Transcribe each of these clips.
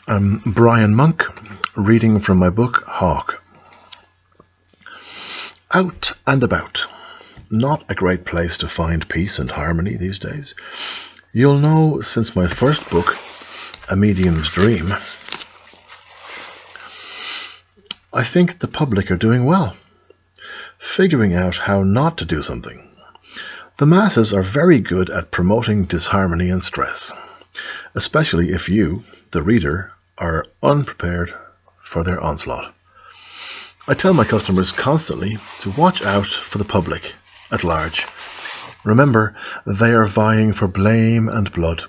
I'm Brian Monk, reading from my book Hawk. Out and about. Not a great place to find peace and harmony these days. You'll know since my first book, A Medium's Dream, I think the public are doing well, figuring out how not to do something. The masses are very good at promoting disharmony and stress, especially if you, the reader, are unprepared for their onslaught. I tell my customers constantly to watch out for the public at large. Remember, they are vying for blame and blood,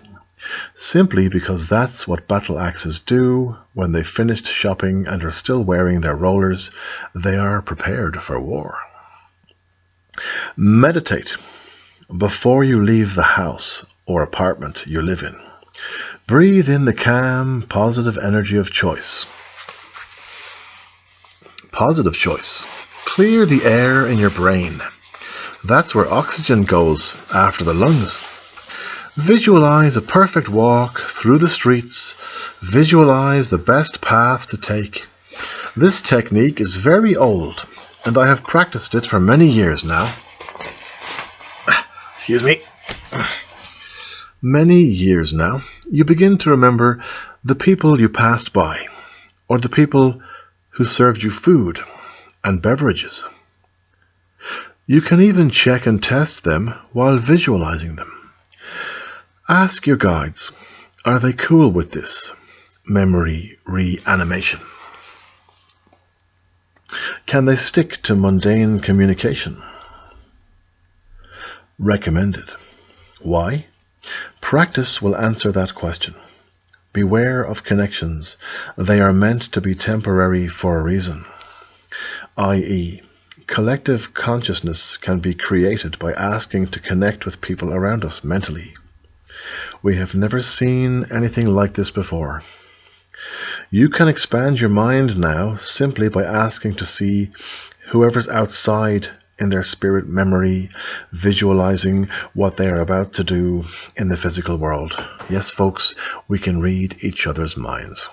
simply because that's what battle axes do. When they've finished shopping and are still wearing their rollers, they are prepared for war. Meditate before you leave the house or apartment you live in. Breathe in the calm, positive energy of choice. Positive choice. Clear the air in your brain. That's where oxygen goes after the lungs. Visualize a perfect walk through the streets. Visualize the best path to take. This technique is very old, and I have practiced it for many years now. Excuse me. Many years now, you begin to remember the people you passed by, or the people who served you food and beverages. You can even check and test them while visualizing them. Ask your guides, are they cool with this memory reanimation? Can they stick to mundane communication? Recommended. Why? Practice will answer that question. Beware of connections. They are meant to be temporary for a reason. i.e., collective consciousness can be created by asking to connect with people around us mentally. We have never seen anything like this before. You can expand your mind now simply by asking to see whoever's outside in their spirit memory, visualizing what they are about to do in the physical world. Yes, folks, we can read each other's minds.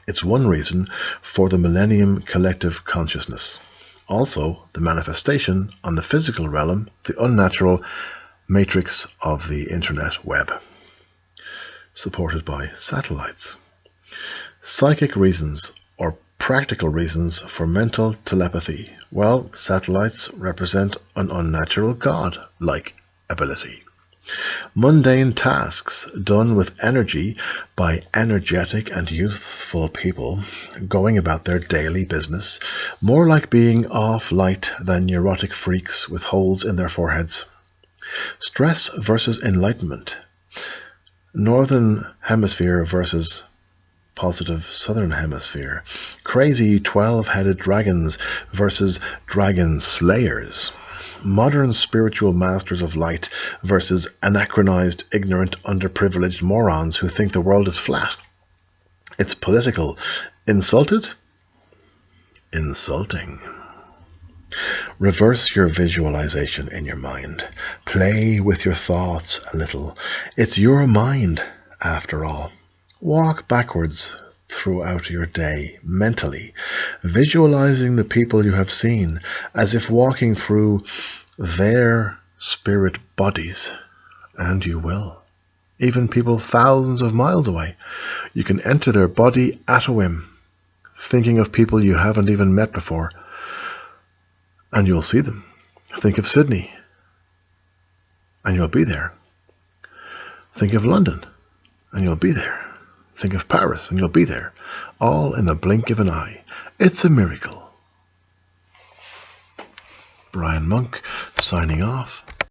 It's one reason for the Millennium Collective Consciousness. Also, the manifestation on the physical realm, the unnatural matrix of the internet web, supported by satellites. Psychic reasons or practical reasons for mental telepathy. Well, satellites represent an unnatural god-like ability. Mundane tasks done with energy by energetic and youthful people going about their daily business, more like being off light than neurotic freaks with holes in their foreheads. Stress versus enlightenment. Northern Hemisphere versus positive Southern Hemisphere. Crazy 12-headed dragons versus dragon slayers. Modern spiritual masters of light versus anachronized, ignorant, underprivileged morons who think the world is flat. It's political. Insulted? Insulting. Reverse your visualization in your mind. Play with your thoughts a little. It's your mind, after all. Walk backwards throughout your day, mentally, visualizing the people you have seen as if walking through their spirit bodies. And you will. Even people thousands of miles away. You can enter their body at a whim, thinking of people you haven't even met before. And you'll see them. Think of Sydney, and you'll be there. Think of London, and you'll be there. Think of Paris, and you'll be there. All in the blink of an eye. It's a miracle. Brian Monk, signing off.